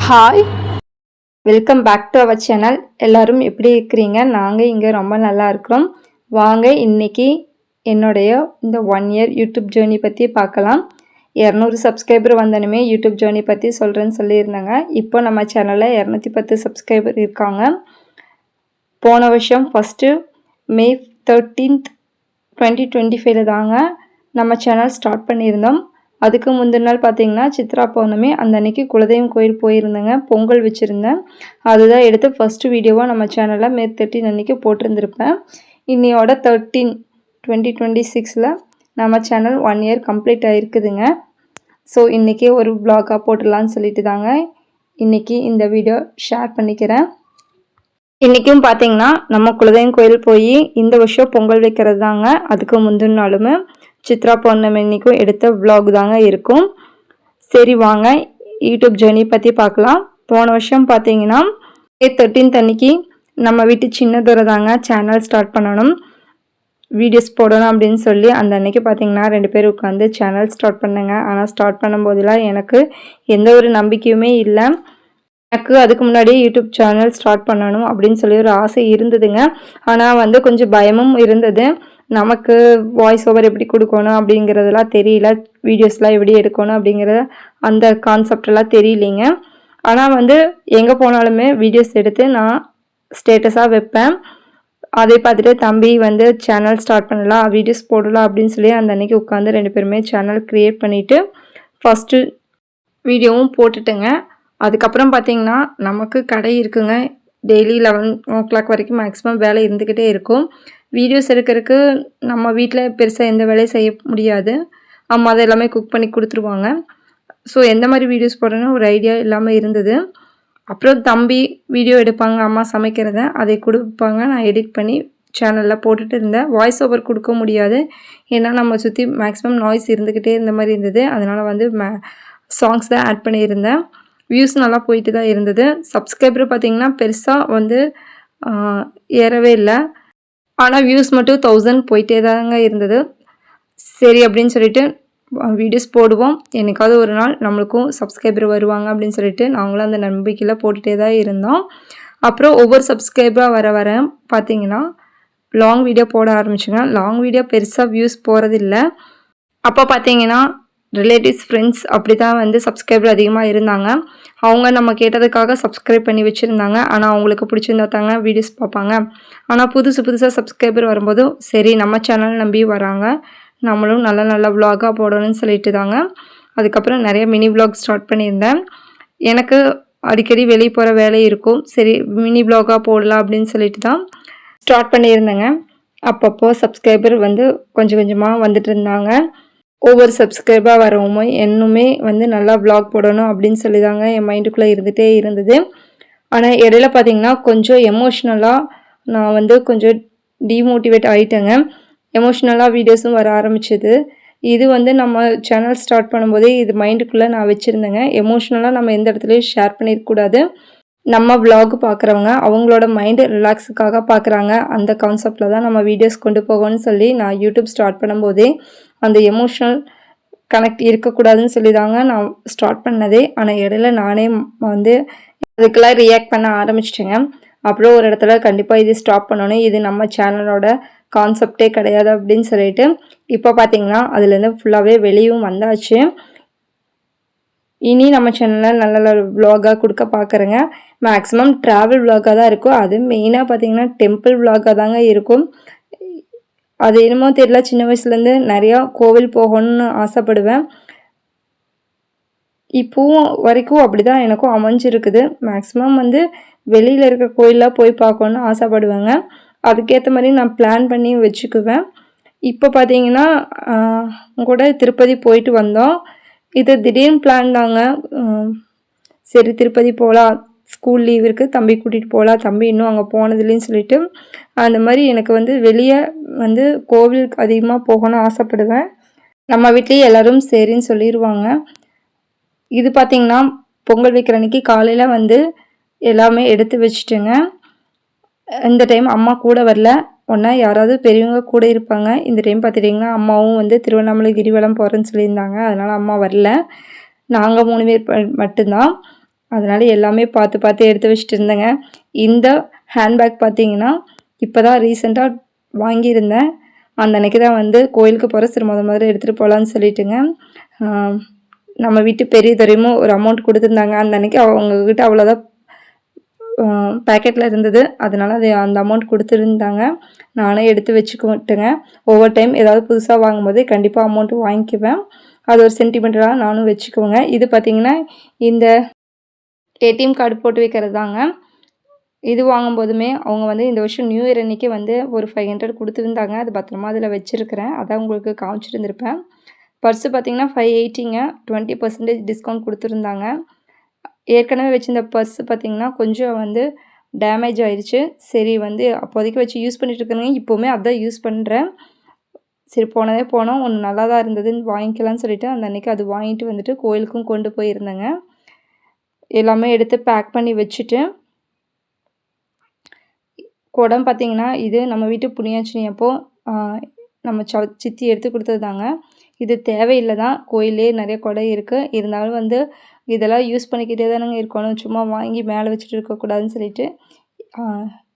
Hi, welcome back to our channel. எல்லோரும் எப்படி இருக்கிறீங்க? நாங்கள் இங்கே ரொம்ப நல்லா இருக்கிறோம். வாங்க இன்றைக்கி என்னுடைய இந்த 1 இயர் யூடியூப் ஜேர்னி பற்றி பார்க்கலாம். 200 சப்ஸ்கிரைபர் வந்தனுமே யூடியூப் ஜேர்னி பற்றி சொல்கிறேன்னு சொல்லியிருந்தாங்க. இப்போ நம்ம சேனலில் 210 சப்ஸ்கிரைபர் இருக்காங்க. போன வருஷம் ஃபஸ்ட்டு May 13th 2025 தாங்க நம்ம சேனல் ஸ்டார்ட் பண்ணியிருந்தோம். அதுக்கு முந்தின நாள் பார்த்தீங்கன்னா சித்ரா பௌர்ணமி, அந்த அன்றைக்கி குலதெய்வம் கோயில் போயிருந்தேங்க. பொங்கல் வச்சுருந்தேன். அதுதான் எடுத்து ஃபஸ்ட்டு வீடியோவாக நம்ம சேனலில் May 13 அன்றைக்கி போட்டிருந்துருப்பேன். இன்னையோட 13/2026 நம்ம சேனல் 1 இயர் கம்ப்ளீட் ஆகிருக்குதுங்க. ஸோ இன்றைக்கி ஒரு வ்ளாகாக போட்டுடலான்னு சொல்லிட்டு தாங்க இன்றைக்கி இந்த வீடியோ ஷேர் பண்ணிக்கிறேன். இன்றைக்கும் பார்த்தீங்கன்னா நம்ம குலதெய்வம் கோயில் போய் இந்த வருஷம் பொங்கல் வைக்கிறது தாங்க. அதுக்கு முந்தின நாளுமே சித்ரா பௌர்ணமி அன்றைக்கும் எடுத்த வ்ளாக் தாங்க இருக்கும். சரி வாங்க யூடியூப் ஜேர்னி பற்றி பார்க்கலாம். போன வருஷம் பார்த்தீங்கன்னா May 13 அன்றைக்கி நம்ம வீட்டு சின்னதுரை தாங்க சேனல் ஸ்டார்ட் பண்ணணும், வீடியோஸ் போடணும் அப்படின்னு சொல்லி அந்த அன்றைக்கி பார்த்தீங்கன்னா 2 பேர் உட்காந்து சேனல் ஸ்டார்ட் பண்ணேங்க. ஆனால் ஸ்டார்ட் பண்ணும்போதெல்லாம் எனக்கு எந்த ஒரு நம்பிக்கையுமே இல்லை. எனக்கு அதுக்கு முன்னாடியே யூடியூப் சேனல் ஸ்டார்ட் பண்ணணும் அப்படின்னு சொல்லி ஒரு ஆசை இருந்ததுங்க. ஆனால் கொஞ்சம் பயமும் இருந்தது. நமக்கு வாய்ஸ் ஓவர் எப்படி கொடுக்கணும் அப்படிங்கிறதெல்லாம் தெரியல, வீடியோஸ்லாம் எப்படி எடுக்கணும் அப்படிங்கிற அந்த கான்செப்டெல்லாம் தெரியலிங்க. ஆனால் எங்கே போனாலுமே வீடியோஸ் எடுத்து நான் ஸ்டேட்டஸாக வைப்பேன். அதை பார்த்துட்டு தம்பி சேனல் ஸ்டார்ட் பண்ணலாம், வீடியோஸ் போடலாம் அப்படின்னு சொல்லி அந்த அன்றைக்கி உட்காந்து 2 பேருமே சேனல் க்ரியேட் பண்ணிவிட்டு ஃபஸ்ட்டு வீடியோவும் போட்டுட்டுங்க. அதுக்கப்புறம் பார்த்திங்கன்னா நமக்கு கடை இருக்குங்க. டெய்லி 11 வரைக்கும் மேக்ஸிமம் வேலை இருந்துக்கிட்டே இருக்கும். வீடியோஸ் எடுக்கிறதுக்கு நம்ம வீட்டில் பெருசாக எந்த வேலையும் செய்ய முடியாது. அம்மா அதை எல்லாமே குக் பண்ணி கொடுத்துருவாங்க. ஸோ எந்த மாதிரி வீடியோஸ் போடுறேன்னு ஒரு ஐடியா இல்லாமல் இருந்தது. அப்புறம் தம்பி வீடியோ எடுப்பாங்க, அம்மா சமைக்கிறத அதை கொடுப்பாங்க, நான் எடிட் பண்ணி சேனலில் போட்டுட்டு இருந்தேன். வாய்ஸ் ஓவர் கொடுக்க முடியாது, ஏன்னா நம்ம சுற்றி மேக்ஸிமம் நாய்ஸ் இருந்துக்கிட்டே இருந்த மாதிரி இருந்தது. அதனால் சாங்ஸ் தான் ஆட் பண்ணியிருந்தேன். வியூஸ் நல்லா போயிட்டு தான் இருந்தது. சப்ஸ்கிரைபர் பார்த்திங்கன்னா பெருசாக ஏறவே இல்லை. ஆனால் வியூஸ் மட்டும் 1000 போயிட்டே தாங்க இருந்தது. சரி அப்படின்னு சொல்லிட்டு வீடியோஸ் போடுவோம், என்னைக்காவது ஒரு நாள் நம்மளுக்கும் சப்ஸ்கிரைபர் வருவாங்க அப்படின்னு சொல்லிட்டு நாங்களும் அந்த நம்பிக்கையில் போட்டுகிட்டே தான் இருந்தோம். அப்புறம் ஒவ்வொரு சப்ஸ்கிரைபராக வர பார்த்திங்கன்னா லாங் வீடியோ போட ஆரம்பிச்சுங்க. லாங் வீடியோ பெருசாக வியூஸ் போகிறதில்ல. அப்போ பார்த்திங்கன்னா ரிலேட்டிவ்ஸ், ஃப்ரெண்ட்ஸ் அப்படி தான் சப்ஸ்கிரைபர் அதிகமாக இருந்தாங்க. அவங்க நம்ம கேட்டதுக்காக சப்ஸ்கிரைப் பண்ணி வச்சுருந்தாங்க. ஆனால் அவங்களுக்கு பிடிச்சிருந்தா தாங்க வீடியோஸ் பார்ப்பாங்க. ஆனால் புதுசாக சப்ஸ்கிரைபர் வரும்போது சரி நம்ம சேனல் நம்பி வராங்க, நம்மளும் நல்ல வ்ளாகாக போடணும்னு சொல்லிட்டு தாங்க அதுக்கப்புறம் நிறைய மினி வ்ளாக் ஸ்டார்ட் பண்ணியிருந்தேன். எனக்கு அடிக்கடி வெளியே போகிற வேலை இருக்கும், சரி மினி வ்ளாகாக போடலாம் அப்படின்னு சொல்லிட்டு தான் ஸ்டார்ட் பண்ணியிருந்தேங்க. அப்பப்போ சப்ஸ்கிரைபர் கொஞ்சம் கொஞ்சமாக வந்துட்டு இருந்தாங்க. ஒவ்வொரு சப்ஸ்கிரைபாக வரவுமோ இன்னுமே நல்லா வ்ளாக் போடணும் அப்படின்னு சொல்லி தாங்க என் மைண்டுக்குள்ளே இருந்துகிட்டே இருந்தது. ஆனால் இடையில பார்த்திங்கன்னா கொஞ்சம் எமோஷ்னலாக நான் கொஞ்சம் டிமோட்டிவேட் ஆகிட்டேங்க. எமோஷ்னலாக வீடியோஸும் வர ஆரம்பிச்சிது. இது நம்ம சேனல் ஸ்டார்ட் பண்ணும்போதே இது மைண்டுக்குள்ளே நான் வச்சுருந்தேங்க. எமோஷ்னலாக நம்ம எந்த இடத்துலையும் ஷேர் பண்ணியிருக்கக்கூடாது. நம்ம வ்ளாக் பார்க்குறவங்க அவங்களோட மைண்டு ரிலாக்ஸுக்காக பார்க்குறாங்க, அந்த கான்செப்டில் தான் நம்ம வீடியோஸ் கொண்டு போகணும்னு சொல்லி நான் யூடியூப் ஸ்டார்ட் பண்ணும்போதே அந்த எமோஷ்னல் கனெக்ட் இருக்கக்கூடாதுன்னு சொல்லி தாங்க நான் ஸ்டார்ட் பண்ணதே. ஆனால் இடையில நானே அதுக்கெல்லாம் ரியாக்ட் பண்ண ஆரம்பிச்சிட்டேங்க. அப்புறம் ஒரு இடத்துல கண்டிப்பாக இது ஸ்டாப் பண்ணணும், இது நம்ம சேனலோட கான்செப்டே கிடையாது அப்படின்னு சொல்லிட்டு இப்போ பார்த்திங்கன்னா அதுலேருந்து ஃபுல்லாகவே வெளியும் வந்தாச்சு. இனி நம்ம சேனலில் நல்ல வ்ளாகாக கொடுக்க பார்க்குறேங்க. மேக்ஸிமம் ட்ராவல் வ்ளாகாக தான் இருக்கும். அது மெயினாக பார்த்திங்கன்னா டெம்பிள் வ்ளாகாக தாங்க இருக்கும். அது என்னமோ தெரியல, சின்ன வயசுலேருந்து நிறையா கோவில் போகணும்னு ஆசைப்படுவேன். இப்போவும் வரைக்கும் அப்படி தான் எனக்கும் அமைஞ்சிருக்குது. மேக்ஸிமம் வெளியில் இருக்க கோயிலில் போய் பார்க்கணுன்னு ஆசைப்படுவேங்க. அதுக்கேற்ற மாதிரி நான் பிளான் பண்ணி வச்சுக்குவேன். இப்போ பார்த்திங்கன்னா கூட திருப்பதி போயிட்டு வந்தோம். இது திடீர்னு பிளான் தாங்க. சரி திருப்பதி போகலாம், ஸ்கூல் லீவ் இருக்குது, தம்பி கூட்டிகிட்டு போகலாம், தம்பி இன்னும் அங்கே போனதில்லைன்னு சொல்லிட்டு அந்த மாதிரி எனக்கு வெளியே கோவிலுக்கு அதிகமாக போகணும்னு ஆசைப்படுவேன். நம்ம வீட்லேயே எல்லோரும் சரின்னு சொல்லிடுவாங்க. இது பார்த்திங்கன்னா பொங்கல் வைக்கிற அன்றைக்கி காலையில் எல்லாமே எடுத்து வச்சுட்டுங்க. இந்த டைம் அம்மா கூட வரல, ஒன்றா யாராவது பெரியவங்க கூட இருப்பாங்க. இந்த டைம் பார்த்துட்டிங்கன்னா அம்மாவும் திருவண்ணாமலை கிரிவலம் போகிறேன்னு சொல்லியிருந்தாங்க, அதனால் அம்மா வரல. நாங்கள் 3 பேர் மட்டும்தான். அதனால் எல்லாமே பார்த்து பார்த்து எடுத்து வச்சுட்டு இருந்தேங்க. இந்த ஹேண்ட்பேக் பார்த்தீங்கன்னா இப்போ தான் ரீசெண்டாக வாங்கியிருந்தேன். அந்த அன்றைக்கி தான் வந்து கோயிலுக்கு போகிற சரி முதல்ல எடுத்துகிட்டு போகலான்னு சொல்லிட்டுங்க நம்ம வீட்டு பெரிய துறையும் ஒரு அமௌண்ட் கொடுத்துருந்தாங்க. அந்த அன்றைக்கி அவங்கக்கிட்ட அவ்வளோதான் பேக்கெட்டில் இருந்தது. அதனால் அது அந்த அமௌண்ட் கொடுத்துருந்தாங்க. நானே எடுத்து வச்சுக்கிட்டுங்க. ஒவ்வொரு டைம் ஏதாவது புதுசாக வாங்கும்போது கண்டிப்பாக அமௌண்ட்டு வாங்கிக்குவேன். அது ஒரு சென்டிமெண்டலாக நானும் வச்சுக்குவேங்க. இது பார்த்திங்கன்னா இந்த ஏடிஎம் கார்டு போட்டு வைக்கிறது தாங்க. இது வாங்கும்போதுமே அவங்க வந்து இந்த வருஷம் நியூ இயர் அன்றைக்கி வந்து ஒரு 500 கொடுத்துருந்தாங்க. அது பத்திரமா அதில் வச்சுருக்கிறேன். அதான் உங்களுக்கு காமிச்சிட்டு இருந்திருப்பேன். பர்ஸு பார்த்திங்கன்னா 580ங்க. 20% டிஸ்கவுண்ட் கொடுத்துருந்தாங்க. ஏற்கனவே வச்சுருந்த பர்ஸு பார்த்திங்கன்னா கொஞ்சம் வந்து டேமேஜ் ஆயிடுச்சு. சரி வந்து அப்போதைக்கு வச்சு யூஸ் பண்ணிட்டு இருக்கிறேங்க. இப்போவுமே அதான் யூஸ் பண்ணுறேன். சரி போனோம் ஒன்று நல்லா தான் இருந்ததுன்னு வாங்கிக்கலாம்னு சொல்லிவிட்டு அந்த அன்றைக்கி அது வாங்கிட்டு வந்துட்டு கோயிலுக்கும் கொண்டு போயிருந்தேங்க. எல்லாமே எடுத்து பேக் பண்ணி வச்சுட்டு குடம் பார்த்திங்கன்னா இது நம்ம வீட்டு புண்ணியாட்சணி அப்போது நம்ம சித்தி எடுத்து கொடுத்தது தாங்க. இது தேவையில்லை தான், கோயிலே நிறைய குடம் இருக்குது. இருந்தாலும் வந்து இதெல்லாம் யூஸ் பண்ணிக்கிட்டே தானேங்க இருக்கணும், சும்மா வாங்கி மேலே வச்சுட்டு இருக்கக்கூடாதுன்னு சொல்லிட்டு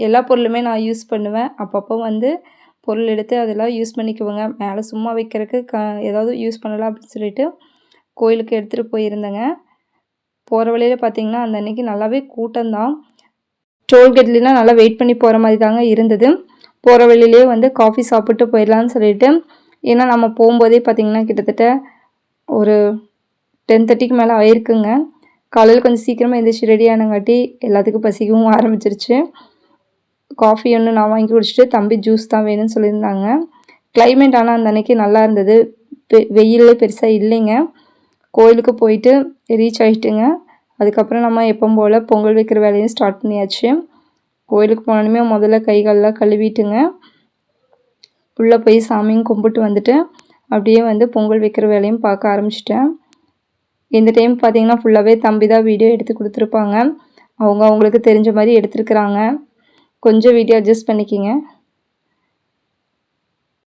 எல்லா பொருளுமே நான் யூஸ் பண்ணுவேன். அப்பப்போ வந்து பொருள் எடுத்து அதெல்லாம் யூஸ் பண்ணிக்குவேங்க. மேலே சும்மா வைக்கிறதுக்கு ஏதாவது யூஸ் பண்ணலாம் அப்படின்னு சொல்லிட்டு கோயிலுக்கு எடுத்துகிட்டு போயிருந்தேங்க. போகிற வழியில் பார்த்திங்கன்னா அந்த அன்றைக்கி நல்லாவே கூட்டம்தான். டோல்கேட்லாம் நல்லா வெயிட் பண்ணி போகிற மாதிரி தாங்க இருந்தது. போகிற வழியிலே வந்து காஃபி சாப்பிட்டு போயிடலான்னு சொல்லிட்டு, ஏன்னா நம்ம போகும்போதே பார்த்திங்கன்னா கிட்டத்தட்ட ஒரு 10:30க்கு மேலே ஆயிருக்குங்க. காலையில் கொஞ்சம் சீக்கிரமாக எழுந்திரிச்சி ரெடியானங்காட்டி எல்லாத்துக்கும் பசிக்கவும் ஆரம்பிச்சிருச்சு. காஃபி ஒன்று நான் வாங்கி குடிச்சிட்டு தம்பி ஜூஸ் தான் வேணும்னு சொல்லியிருந்தாங்க. கிளைமேட் ஆனால் அந்த அன்றைக்கி நல்லா இருந்தது. வெயிலே பெருசாக இல்லைங்க. கோயிலுக்கு போயிட்டு ரீச் ஆகிட்டுங்க. அதுக்கப்புறம் நம்ம எப்பவும் போல் பொங்கல் வைக்கிற வேலையும் ஸ்டார்ட் பண்ணியாச்சு. கோயிலுக்கு போனோடனே முதல்ல கைகாலெலாம் கழுவிட்டுங்க உள்ளே போய் சாமியும் கும்பிட்டு வந்துட்டு அப்படியே வந்து பொங்கல் வைக்கிற வேலையும் பார்க்க ஆரம்பிச்சிட்டேன். இந்த டைம் பார்த்திங்கன்னா ஃபுல்லாகவே தம்பி தான் வீடியோ எடுத்து கொடுத்துருப்பாங்க. அவங்களுக்கு தெரிஞ்ச மாதிரி எடுத்துருக்குறாங்க. கொஞ்சம் வீடியோ அட்ஜஸ்ட் பண்ணிக்கிங்க.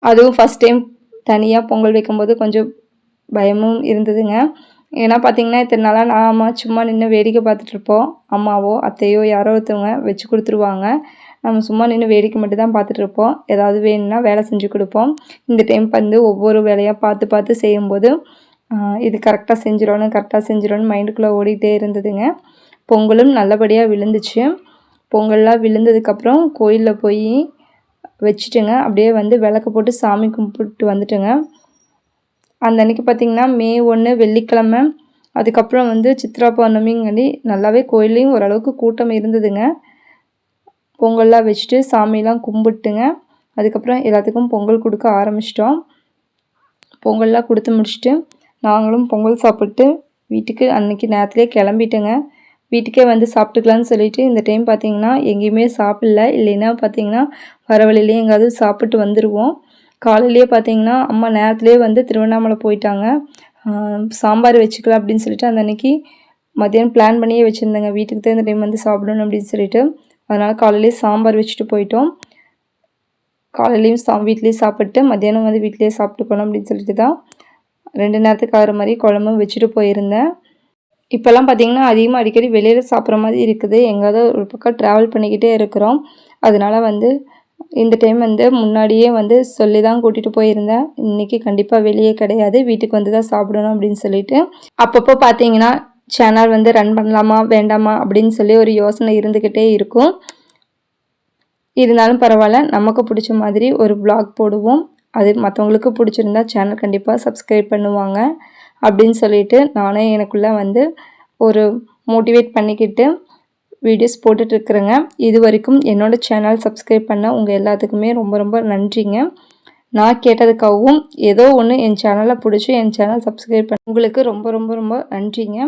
அதுவும் ஃபஸ்ட் டைம் தனியாக பொங்கல் வைக்கும்போது கொஞ்சம் பயமும் இருந்ததுங்க. ஏன்னா பார்த்திங்கன்னா இத்தனை நாளாக நான் சும்மா நின்று வேடிக்கை பார்த்துட்ருப்போம். அம்மாவோ அத்தையோ யாரோ ஒருத்தவங்க வச்சு கொடுத்துருவாங்க. நம்ம சும்மா நின்று வேடிக்கை மட்டும் தான் பார்த்துட்ருப்போம். ஏதாவது வேணும்னா வேலை செஞ்சு கொடுப்போம். இந்த டைம் வந்து ஒவ்வொரு வேலையாக பார்த்து பார்த்து செய்யும்போது இது கரெக்டாக செஞ்சிடணும் மைண்டுக்குள்ளே ஓடிக்கிட்டே இருந்ததுங்க. பொங்கலும் நல்லபடியாக விழுந்துச்சு. பொங்கல்லாம் விழுந்ததுக்கப்புறம் கோயிலில் போய் வச்சுட்டுங்க அப்படியே வந்து விளக்கு போட்டு சாமி கும்பிட்டு வந்துட்டுங்க. அந்த அன்றைக்கி பார்த்திங்கன்னா மே 1 வெள்ளிக்கிழமை. அதுக்கப்புறம் வந்து சித்ரா பௌர்ணமிங்காண்டி நல்லாவே கோயிலையும் ஓரளவுக்கு கூட்டம் இருந்ததுங்க. பொங்கல்லாம் வச்சுட்டு சாமியெலாம் கும்பிட்டுங்க. அதுக்கப்புறம் எல்லாத்துக்கும் பொங்கல் கொடுக்க ஆரம்பிச்சிட்டோம். பொங்கல்லாம் கொடுத்து முடிச்சுட்டு நாங்களும் பொங்கல் சாப்பிட்டு வீட்டுக்கு அன்றைக்கி நேரத்துலேயே கிளம்பிட்டேங்க. வீட்டுக்கே வந்து சாப்பிட்டுக்கலான்னு சொல்லிவிட்டு இந்த டைம் பார்த்திங்கன்னா எங்கேயுமே சாப்பிடல. இல்லைன்னா பார்த்திங்கன்னா வர வழியிலே எங்கேயாவது சாப்பிட்டு வந்துடுவோம். காலையிலேயே பார்த்திங்கன்னா அம்மா நேரத்துலேயே வந்து திருவண்ணாமலை போயிட்டாங்க. சாம்பார் வச்சுக்கலாம் அப்படின்னு சொல்லிட்டு அந்த அன்றைக்கி மதியானம் பிளான் பண்ணியே வச்சுருந்தேங்க. வீட்டுக்கு தான் இந்த டைம் வந்து சாப்பிடணும் அப்படின்னு சொல்லிட்டு. அதனால் காலையிலேயே சாம்பார் வச்சுட்டு போயிட்டோம். காலையிலையும் வீட்லேயே சாப்பிட்டு மத்தியானம் வந்து வீட்லேயே சாப்பிட்டுக்கணும் அப்படின்னு சொல்லிட்டு தான் 2 நேரத்துக்கு ஆகிற மாதிரி குழம்பும் வச்சுட்டு போயிருந்தேன். இப்போல்லாம் பார்த்திங்கன்னா அதிகமாக அடிக்கடி வெளியில் சாப்பிட்ற மாதிரி இருக்குது. எங்கேயாவது ஒரு பக்கம் ட்ராவல் பண்ணிக்கிட்டே இருக்கிறோம். அதனால் வந்து இந்த டைம் வந்து முன்னாடியே வந்து சொல்லி தான் கூட்டிகிட்டு போயிருந்தேன். இன்றைக்கி கண்டிப்பாக வெளியே கிடையாது, வீட்டுக்கு வந்து தான் சாப்பிடணும் அப்படின்னு சொல்லிட்டு. அப்பப்போ பார்த்திங்கன்னா சேனல் வந்து ரன் பண்ணலாமா வேண்டாமா அப்படின்னு சொல்லி ஒரு யோசனை இருந்துக்கிட்டே இருக்கும். இருந்தாலும் பரவாயில்ல, நமக்கு பிடிச்ச மாதிரி ஒரு vlog போடுவோம். அது மற்றவங்களுக்கு பிடிச்சிருந்தா சேனல் கண்டிப்பாக சப்ஸ்கிரைப் பண்ணுவாங்க அப்படின்னு சொல்லிட்டு நானே எனக்குள்ளே வந்து ஒரு மோட்டிவேட் பண்ணிக்கிட்டு வீடியோஸ் போட்டுட்ருக்குறேங்க. இது வரைக்கும் என்னோடய சேனல் சப்ஸ்கிரைப் பண்ண உங்கள் எல்லாத்துக்குமே ரொம்ப ரொம்ப நன்றிங்க. நான் கேட்டதுக்காகவும் ஏதோ ஒன்று என் சேனலை பிடிச்சி என் சேனல் சப்ஸ்கிரைப் பண்ண உங்களுக்கு ரொம்ப ரொம்ப ரொம்ப நன்றிங்க.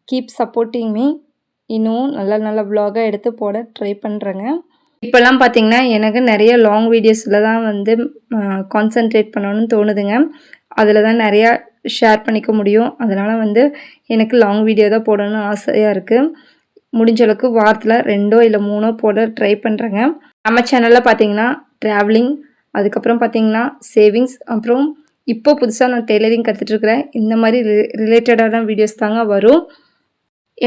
Keep supporting me. இன்னும் நல்ல vlog-ஆ எடுத்து போட ட்ரை பண்ணுறேங்க. இப்போல்லாம் பார்த்திங்கன்னா எனக்கு நிறைய லாங் வீடியோஸில் தான் வந்து கான்சன்ட்ரேட் பண்ணணும்னு தோணுதுங்க. அதில் தான் நிறையா ஷேர் பண்ணிக்க முடியும். அதனால் வந்து எனக்கு லாங் வீடியோ தான் போடணும்னு ஆசையாக இருக்குது. முடிஞ்ச அளவுக்கு வாரத்தில் 2 இல்லை 3 போட ட்ரை பண்ணுறேங்க. நம்ம சேனலில் பார்த்திங்கன்னா ட்ராவலிங், அதுக்கப்புறம் பார்த்திங்கன்னா சேவிங்ஸ், அப்புறம் இப்போ புதுசாக நான் டெய்லரிங் கற்றுட்ருக்குறேன். இந்த மாதிரி ரிலேட்டடான வீடியோஸ் தாங்க வரும்.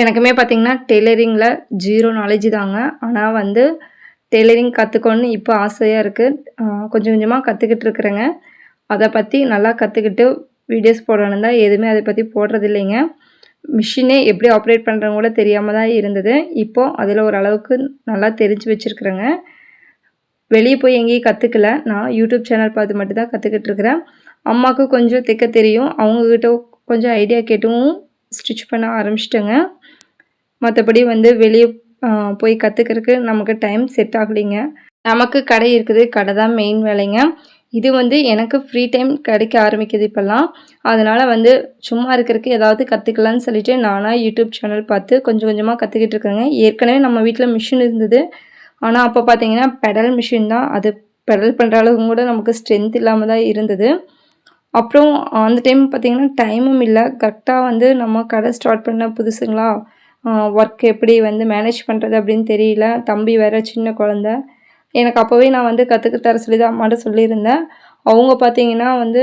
எனக்குமே பார்த்திங்கன்னா டெய்லரிங்கில் 0 நாலேஜ் தாங்க. ஆனால் வந்து டெய்லரிங் கற்றுக்கணுன்னு இப்போ ஆசையாக இருக்குது. கொஞ்சம் கொஞ்சமாக கற்றுக்கிட்டு இருக்கிறேங்க. அதை பற்றி நல்லா கற்றுக்கிட்டு வீடியோஸ் போடணும் தான் எதுவுமே அதை பற்றி போடுறது இல்லைங்க. மிஷினே எப்படி ஆப்ரேட் பண்ணுறவங்க கூட தெரியாமல் தான் இருந்தது. இப்போது அதில் ஓரளவுக்கு நல்லா தெரிஞ்சு வச்சுருக்குறேங்க. வெளியே போய் எங்கேயும் கற்றுக்கல. நான் யூடியூப் சேனல் பார்த்து மட்டும் தான் கற்றுக்கிட்டு இருக்கிறேன். அம்மாவுக்கு கொஞ்சம் தைக்க தெரியும். அவங்கக்கிட்ட கொஞ்சம் ஐடியா கேட்டும் ஸ்டிச் பண்ண ஆரம்பிச்சிட்டேங்க. மற்றபடி வந்து வெளியே போய் கற்றுக்கிறதுக்கு நமக்கு டைம் செட் ஆகலைங்க. நமக்கு கடை இருக்குது, கடை தான் மெயின் வேலைங்க. இது வந்து எனக்கு ஃப்ரீ டைம் கிடைக்க ஆரம்பிக்குது இப்போல்லாம். அதனால் வந்து சும்மா இருக்கிறதுக்கு ஏதாவது கற்றுக்கலான்னு சொல்லிட்டு நானாக யூடியூப் சேனல் பார்த்து கொஞ்சம் கொஞ்சமாக கற்றுக்கிட்டு இருக்கேங்க. ஏற்கனவே நம்ம வீட்டில் மிஷின் இருந்தது. ஆனால் அப்போ பார்த்தீங்கன்னா பெடல் மிஷின் தான். அது பெடல் பண்ணுற அளவுக்கு கூட நமக்கு ஸ்ட்ரென்த் இல்லாமல் தான் இருந்தது. அப்புறம் அந்த டைம் பார்த்திங்கன்னா டைமும் இல்லை. கரெக்டாக வந்து நம்ம கடை ஸ்டார்ட் பண்ண புதுசுங்களா, ஒர்க் எப்படி வந்து மேனேஜ் பண்ணுறது அப்படின்னு தெரியல. தம்பி வேறு சின்ன குழந்த. எனக்கு அப்போவே நான் வந்து கற்றுக்க தர சொல்லி தான் அம்மாட்ட சொல்லியிருந்தேன். அவங்க பார்த்தீங்கன்னா வந்து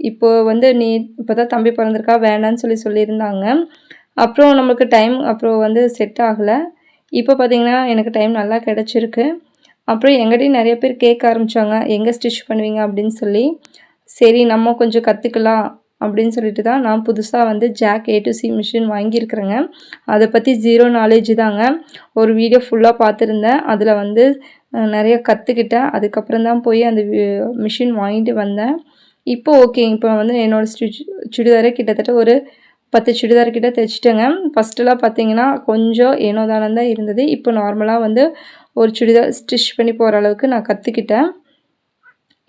இப்போ வந்து நீ இப்போ தான் தம்பி பிறந்திருக்கா வேணான்னு சொல்லியிருந்தாங்க. அப்புறம் நம்மளுக்கு டைம் அப்புறம் வந்து செட் ஆகலை. இப்போ பார்த்தீங்கன்னா எனக்கு டைம் நல்லா கிடச்சிருக்கு. அப்புறம் எங்கிட்டையும் நிறைய பேர் கேட்க ஆரம்பித்தாங்க, எங்கே ஸ்டிச் பண்ணுவீங்க அப்படின்னு சொல்லி. சரி நம்ம கொஞ்சம் கற்றுக்கலாம் அப்படின்னு சொல்லிட்டு தான் நான் புதுசாக வந்து jack A to C machine வாங்கியிருக்கிறேங்க. அதை பற்றி 0 நாலேஜ் தாங்க. ஒரு வீடியோ ஃபுல்லாக பார்த்துருந்தேன். அதில் வந்து நிறைய கற்றுக்கிட்டேன். அதுக்கப்புறம் தான் போய் அந்த மிஷின் வாங்கிட்டு வந்தேன். இப்போ ஓகே. இப்போ வந்து என்னோடய சுடிதாரே கிட்டத்தட்ட ஒரு 10 சுடிதார் கிட்ட தைச்சிட்டேங்க. ஃபஸ்ட்டெல்லாம் பார்த்தீங்கன்னா கொஞ்சம் ஏனோ தானம் தான் இருந்தது. இப்போ நார்மலாக வந்து ஒரு சுடிதார் ஸ்டிச் பண்ணி போகிற அளவுக்கு நான் கற்றுக்கிட்டேன்.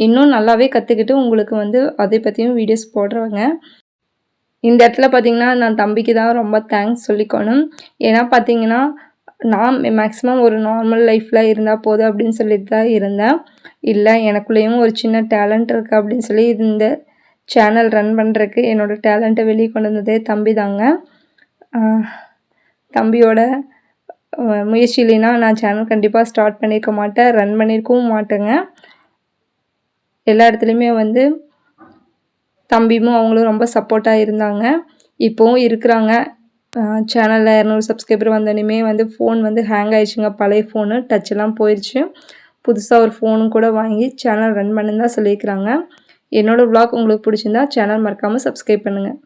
இன்னும் நல்லாவே கற்றுக்கிட்டு உங்களுக்கு வந்து அதை பற்றியும் வீடியோஸ் போடுறேங்க. இந்த இடத்துல பார்த்திங்கன்னா நான் தம்பிக்கு தான் ரொம்ப தேங்க்ஸ் சொல்லிக்கணும். ஏன்னா பார்த்திங்கன்னா நான் மேக்ஸிமம் ஒரு நார்மல் லைஃப்பில் இருந்தால் போதும் அப்படின்னு சொல்லிட்டு தான் இருந்தேன். இல்லை எனக்குள்ளேயும் ஒரு சின்ன டேலண்ட் இருக்குது அப்படின்னு சொல்லி இந்த சேனல் ரன் பண்ணுறதுக்கு என்னோடய டேலண்ட்டை வெளியே கொண்டு வந்ததே தம்பி தாங்க. தம்பியோட முயற்சி இல்லைன்னா நான் சேனல் கண்டிப்பாக ஸ்டார்ட் பண்ணியிருக்க மாட்டேன், ரன் பண்ணியிருக்கவும் மாட்டேங்க. எல்லா இடத்துலையுமே வந்து தம்பியும் அவங்களும் ரொம்ப சப்போர்ட்டாக இருந்தாங்க, இப்போவும் இருக்கிறாங்க. சேனலில் 200 சப்ஸ்கிரைபர் வந்தோடனே வந்து ஃபோன் வந்து ஹேங் ஆயிடுச்சுங்க. பழைய ஃபோனு டச்செல்லாம் போயிடுச்சு. புதுசாக ஒரு ஃபோனும் கூட வாங்கி சேனல் ரன் பண்ணுன்னு தான் சொல்லியிருக்கிறாங்க. என்னோடய vlog உங்களுக்கு பிடிச்சிருந்தா சேனல் மறக்காமல் சப்ஸ்கிரைப் பண்ணுங்கள்.